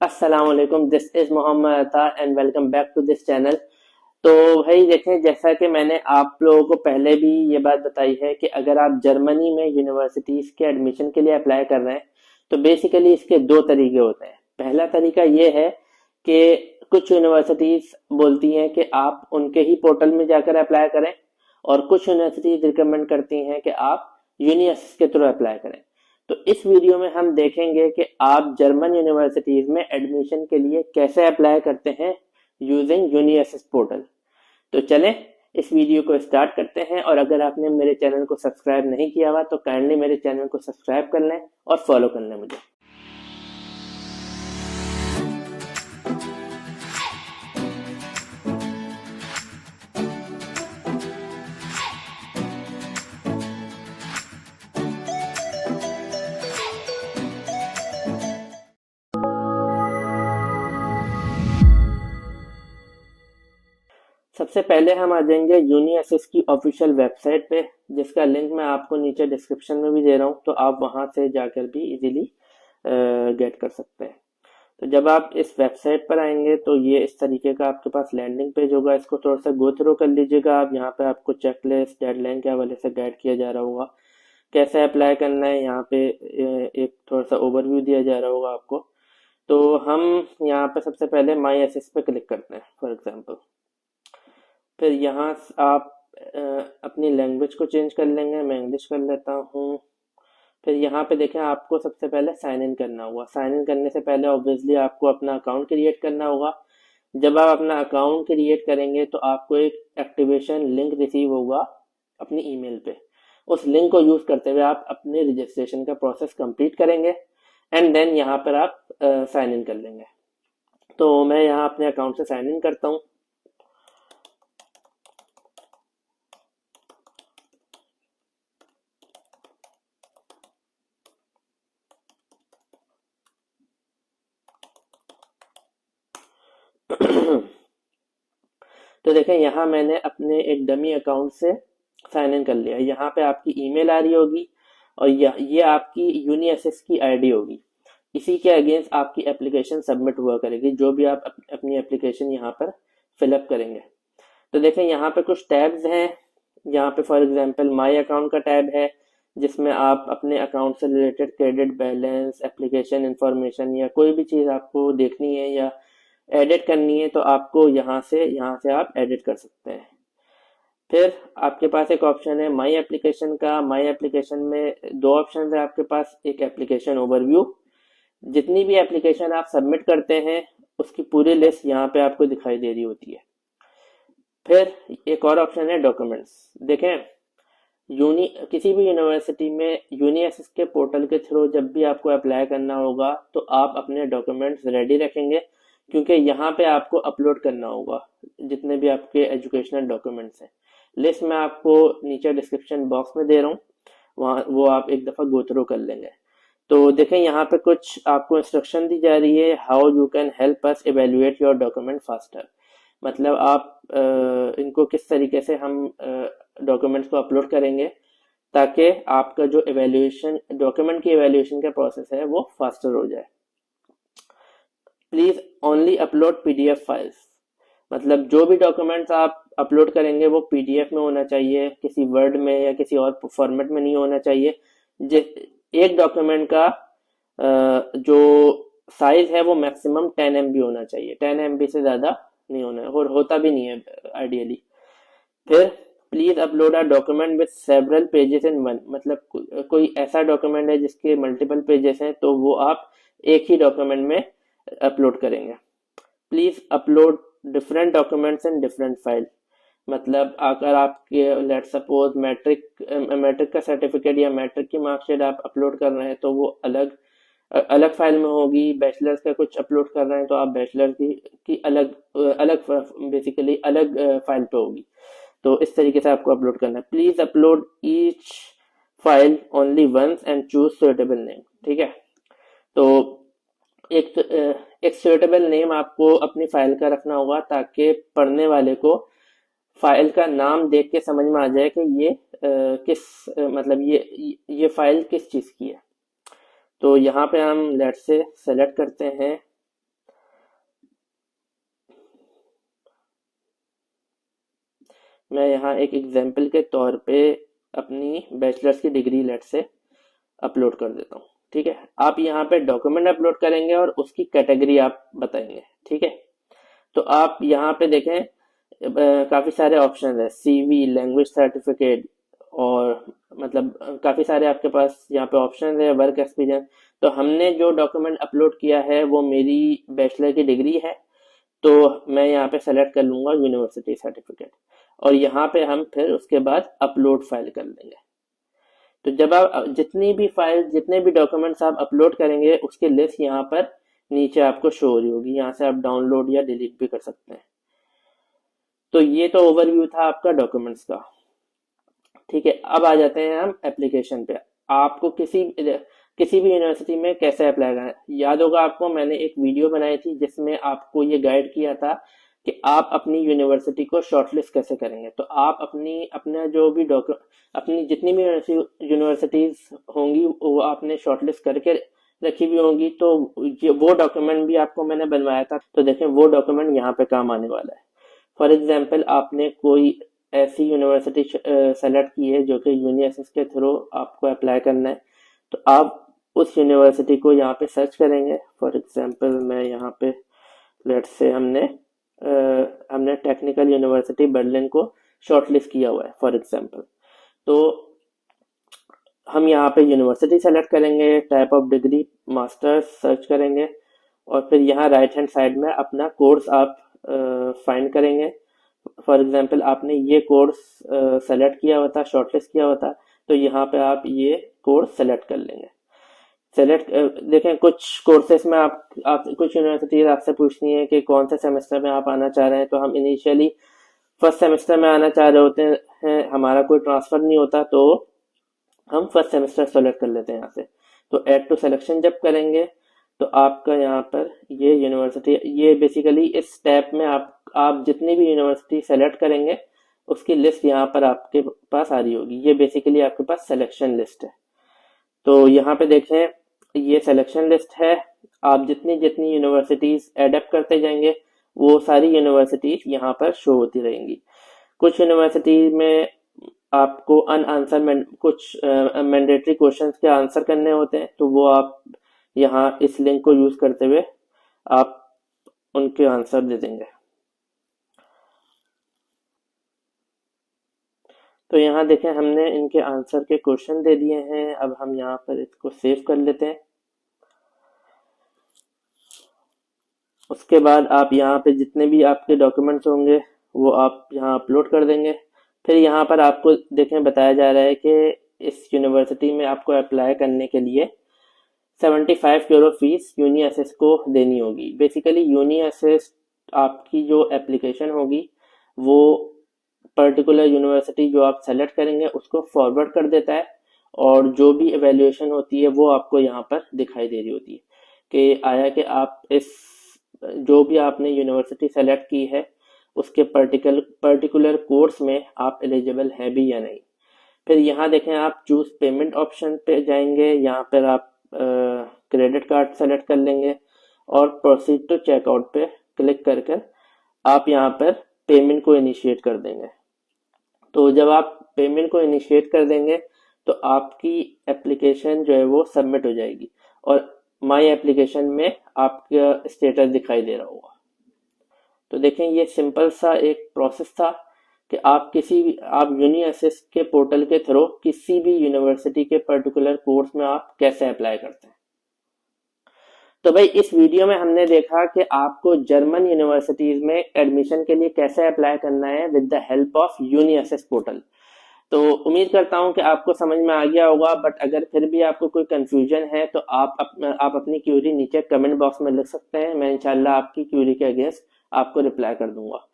अस्सलाम वालेकुम। This is Mohammad Ata and welcome back to this channel. तो भाई देखें, जैसा कि मैंने आप लोगों को पहले भी ये बात बताई है कि अगर आप जर्मनी में यूनिवर्सिटीज के एडमिशन के लिए अप्लाई कर रहे हैं तो बेसिकली इसके दो तरीके होते हैं। पहला तरीका ये है कि कुछ यूनिवर्सिटीज बोलती हैं कि आप उनके ही पोर्टल में जाकर अप्लाई करें, और कुछ यूनिवर्सिटीज रिकमेंड करती हैं कि आप यूनियस के थ्रू अप्लाई करें। तो इस वीडियो में हम देखेंगे कि आप जर्मन यूनिवर्सिटीज में एडमिशन के लिए कैसे अप्लाई करते हैं यूजिंग यूनियस पोर्टल। तो चलें इस वीडियो को स्टार्ट करते हैं, और अगर आपने मेरे चैनल को सब्सक्राइब नहीं किया हुआ तो काइंडली मेरे चैनल को सब्सक्राइब कर लें और फॉलो कर लें मुझे। सबसे पहले हम आ जाएंगे यूनिएसएस की ऑफिशियल वेबसाइट पे, जिसका लिंक मैं आपको नीचे डिस्क्रिप्शन में भी दे रहा हूँ, तो आप वहां से जाकर भी इजीली गेट कर सकते हैं। तो जब आप इस वेबसाइट पर आएंगे तो ये इस तरीके का आपके पास लैंडिंग पेज होगा। इसको थोड़ा सा गो थ्रू कर लीजिएगा आप। यहाँ पे आपको चेकलिस्ट डेडलाइन के हवाले से गाइड किया जा रहा होगा, कैसे अप्लाई करना है। यहाँ पे एक थोड़ा सा ओवरव्यू दिया जा रहा होगा आपको। तो हम यहाँ पे सबसे पहले माई एसएस पे क्लिक करते हैं फॉर एग्जाम्पल। फिर यहाँ आप अपनी लैंग्वेज को चेंज कर लेंगे। मैं इंग्लिश कर लेता हूँ। फिर यहाँ पे देखें, आपको सबसे पहले साइन इन करना होगा। साइन इन करने से पहले ऑब्वियसली आपको अपना अकाउंट क्रिएट करना होगा। जब आप अपना अकाउंट क्रिएट करेंगे तो आपको एक एक्टिवेशन लिंक रिसीव होगा अपनी ईमेल पे। उस लिंक को यूज करते हुए आप अपने रजिस्ट्रेशन का प्रोसेस कंप्लीट करेंगे एंड देन यहाँ पर आप साइन इन कर लेंगे। तो मैं यहाँ अपने अकाउंट से साइन इन करता हूँ। तो देखें, यहाँ मैंने अपने एक डमी अकाउंट से साइन इन कर लिया। यहाँ पे आपकी ईमेल आ रही होगी और ये आपकी यूनिएसएस की आईडी होगी। इसी के अगेंस्ट आपकी एप्लीकेशन सबमिट हुआ करेगी, जो भी आप अपनी एप्लीकेशन यहाँ पर फिलअप करेंगे। तो देखें, यहाँ पे कुछ टैब्स हैं। यहाँ पे फॉर एग्जांपल माय अकाउंट का टैब है, जिसमें आप अपने अकाउंट से related credit balance, application information या कोई भी चीज़ आपको देखनी है या एडिट करनी है तो आपको यहाँ से आप एडिट कर सकते हैं। फिर आपके पास एक ऑप्शन है माई एप्लीकेशन का। माई एप्लीकेशन में दो ऑप्शन है आपके पास। एक एप्लीकेशन ओवरव्यू, जितनी भी एप्लीकेशन आप सबमिट करते हैं उसकी पूरी लिस्ट यहाँ पे आपको दिखाई दे रही होती है। फिर एक और ऑप्शन है डॉक्यूमेंट्स। देखें, किसी भी यूनिवर्सिटी में यूनिएसएस के पोर्टल के थ्रू जब भी आपको अप्लाई करना होगा तो आप अपने डॉक्यूमेंट्स रेडी रखेंगे, क्योंकि यहाँ पे आपको अपलोड करना होगा जितने भी आपके एजुकेशनल डॉक्यूमेंट्स हैं। लिस्ट मैं आपको नीचे डिस्क्रिप्शन बॉक्स में दे रहा हूँ, वहाँ वो आप एक दफ़ा गो थ्रू कर लेंगे। तो देखें, यहाँ पे कुछ आपको इंस्ट्रक्शन दी जा रही है, how you can help us evaluate your document faster. मतलब आप इनको किस तरीके से हम डॉक्यूमेंट्स को अपलोड करेंगे ताकि आपका जो एवेल्यूएशन डॉक्यूमेंट की एवेल्यूएशन का प्रोसेस है वो फास्टर हो जाए। Please only upload PDF files. मतलब जो भी डॉक्यूमेंट्स आप अपलोड करेंगे वो पीडीएफ में होना चाहिए, किसी वर्ड में या किसी और फॉर्मेट में नहीं होना चाहिए। एक डॉक्यूमेंट का जो साइज है वो मैक्सिमम 10 MB होना चाहिए। 10 MB से ज्यादा नहीं होना है, और होता भी नहीं है आइडियली। फिर please upload a document with several pages in one. मतलब कोई ऐसा डॉक्यूमेंट है जिसके मल्टीपल पेजेस हैं तो वो आप एक ही डॉक्यूमेंट में अपलोड करेंगे। Please upload different documents in different file. मतलब अगर आपके लेट सपोज मैट्रिक का सर्टिफिकेट या मैट्रिक की मार्कशीट आप अपलोड कर रहे हैं तो वो अलग अलग फाइल में होगी। बैचलर्स का कुछ अपलोड कर रहे हैं तो आप बैचलर की अलग अलग बेसिकली अलग फाइल पे होगी। तो इस तरीके से आपको अपलोड करना है। Please upload each file only once and choose suitable name. ठीक है, तो एक सुटेबल नेम आपको अपनी फाइल का रखना होगा ताकि पढ़ने वाले को फाइल का नाम देख के समझ में आ जाए कि ये मतलब ये फाइल किस चीज की है। तो यहाँ पे हम लेट से सेलेक्ट करते हैं मैं यहाँ एक एग्जाम्पल के तौर पे अपनी बैचलर्स की डिग्री लेट से अपलोड कर देता हूँ। ठीक है, आप यहाँ पे डॉक्यूमेंट अपलोड करेंगे और उसकी कैटेगरी आप बताएंगे। ठीक है, तो आप यहाँ पे देखें काफी सारे ऑप्शन है, सीवी, लैंग्वेज सर्टिफिकेट, और मतलब काफी सारे आपके पास यहाँ पे ऑप्शन है, वर्क एक्सपीरियंस। तो हमने जो डॉक्यूमेंट अपलोड किया है वो मेरी बैचलर की डिग्री है, तो मैं यहाँ पे सेलेक्ट कर लूंगा यूनिवर्सिटी सर्टिफिकेट, और यहाँ पे हम फिर उसके बाद अपलोड फाइल कर लेंगे। तो जब आप जितनी भी फाइल, जितने भी डॉक्यूमेंट्स आप अपलोड करेंगे उसकी लिस्ट यहाँ पर नीचे आपको शो हो रही होगी, यहाँ से आप डाउनलोड या डिलीट भी कर सकते हैं। तो ये तो ओवरव्यू था आपका डॉक्यूमेंट्स का। ठीक है, अब आ जाते हैं हम एप्लीकेशन पे। आपको किसी भी यूनिवर्सिटी में कैसे अप्लाई करना है। याद होगा आपको, मैंने एक वीडियो बनाई थी जिसमें आपको ये गाइड किया था कि आप अपनी यूनिवर्सिटी को शॉर्टलिस्ट कैसे करेंगे। तो आप अपना जो भी अपनी जितनी भी यूनिवर्सिटीज होंगी वो आपने शॉर्टलिस्ट करके रखी हुई होंगी, तो वो डॉक्यूमेंट भी आपको मैंने बनवाया था। तो देखें वो डॉक्यूमेंट यहाँ पे काम आने वाला है। फॉर एग्जाम्पल, आपने कोई ऐसी यूनिवर्सिटी सेलेक्ट की है जो कि यूनिएसएस के थ्रू आपको अप्लाई करना है, तो आप उस यूनिवर्सिटी को यहाँ पे सर्च करेंगे। फॉर एग्जाम्पल मैं यहाँ पे लेट्स से हमने टेक्निकल यूनिवर्सिटी बर्लिन को शॉर्टलिस्ट किया हुआ है फॉर एग्जाम्पल। तो हम यहाँ पे यूनिवर्सिटी सेलेक्ट करेंगे, type of degree masters search करेंगे, और फिर यहाँ राइट हैंड साइड में अपना कोर्स आप फाइंड करेंगे। फॉर एग्जांपल आपने ये कोर्स सेलेक्ट किया हुआ था, शॉर्टलिस्ट किया हुआ था, तो यहाँ पे आप ये कोर्स सेलेक्ट कर लेंगे। देखें कुछ कोर्सेस में आप कुछ यूनिवर्सिटीज आपसे पूछती हैं कि कौन से सेमेस्टर में आप आना चाह रहे हैं। तो हम इनिशियली फर्स्ट सेमेस्टर में आना चाह रहे होते हैं, हमारा कोई ट्रांसफर नहीं होता, तो हम फर्स्ट सेमेस्टर सेलेक्ट कर लेते हैं यहाँ से। तो ऐड टू सिलेक्शन जब करेंगे तो आपका यहाँ पर ये यूनिवर्सिटी, ये बेसिकली इस स्टेप में आप जितनी भी यूनिवर्सिटी सेलेक्ट करेंगे उसकी लिस्ट यहाँ पर आपके पास आ रही होगी। ये बेसिकली आपके पास सिलेक्शन लिस्ट है। तो यहाँ पे देखें ये सिलेक्शन लिस्ट है। आप जितनी जितनी यूनिवर्सिटीज एडअप करते जाएंगे वो सारी यूनिवर्सिटीज यहाँ पर शो होती रहेंगी। कुछ यूनिवर्सिटी में आपको अनआंसर कुछ मैंडेटरी क्वेश्चंस के आंसर करने होते हैं, तो वो आप यहाँ इस लिंक को यूज करते हुए आप उनके आंसर दे देंगे। तो यहाँ देखें हमने इनके आंसर के क्वेश्चन दे दिए हैं। अब हम यहाँ पर इसको सेव कर लेते हैं। उसके बाद आप यहाँ पे जितने भी आपके डॉक्यूमेंट्स होंगे वो आप यहाँ अपलोड कर देंगे। फिर यहाँ पर आपको देखें बताया जा रहा है कि इस यूनिवर्सिटी में आपको अप्लाई करने के लिए 75 यूरो फीस यूनिएसएस को देनी होगी। बेसिकली यूनिएसएस आपकी जो एप्लीकेशन होगी वो पर्टिकुलर यूनिवर्सिटी जो आप सेलेक्ट करेंगे उसको फॉरवर्ड कर देता है, और जो भी एवेल्युएशन होती है वो आपको यहाँ पर दिखाई दे रही होती है कि आया कि आप इस जो भी आपने यूनिवर्सिटी सेलेक्ट की है उसके पर्टिकुलर कोर्स में आप एलिजिबल हैं भी या नहीं। फिर यहाँ देखें आप चूज पेमेंट ऑप्शन पे जाएंगे, यहाँ पर आप क्रेडिट कार्ड सेलेक्ट कर लेंगे और प्रोसीड टू चेकआउट पे क्लिक कर आप यहाँ पर पेमेंट को इनिशिएट कर देंगे। तो जब आप पेमेंट को इनिशिएट कर देंगे तो आपकी एप्लीकेशन जो है वो सबमिट हो जाएगी और माई एप्लीकेशन में आपका स्टेटस दिखाई दे रहा होगा। तो देखें ये सिंपल सा एक प्रोसेस था कि आप यूनिएसएस के पोर्टल के थ्रू किसी भी यूनिवर्सिटी के पर्टिकुलर कोर्स में आप कैसे अप्लाई करते हैं। तो भाई इस वीडियो में हमने देखा कि आपको जर्मन यूनिवर्सिटीज में एडमिशन के लिए कैसे अप्लाई करना है विद द हेल्प ऑफ यूनिएसएस पोर्टल। तो उम्मीद करता हूं कि आपको समझ में आ गया होगा, बट अगर फिर भी आपको कोई कंफ्यूजन है तो आप अपनी क्यूरी नीचे कमेंट बॉक्स में लिख सकते हैं। मैं इंशाल्लाह आपकी क्यूरी के अगेंस्ट आपको रिप्लाई कर दूंगा।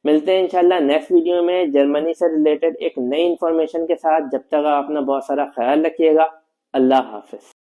मिलते हैं इंशाल्लाह नेक्स्ट वीडियो में जर्मनी से रिलेटेड एक नई इंफॉर्मेशन के साथ। जब तक आप अपना बहुत सारा ख्याल रखिएगा। अल्लाह हाफिज।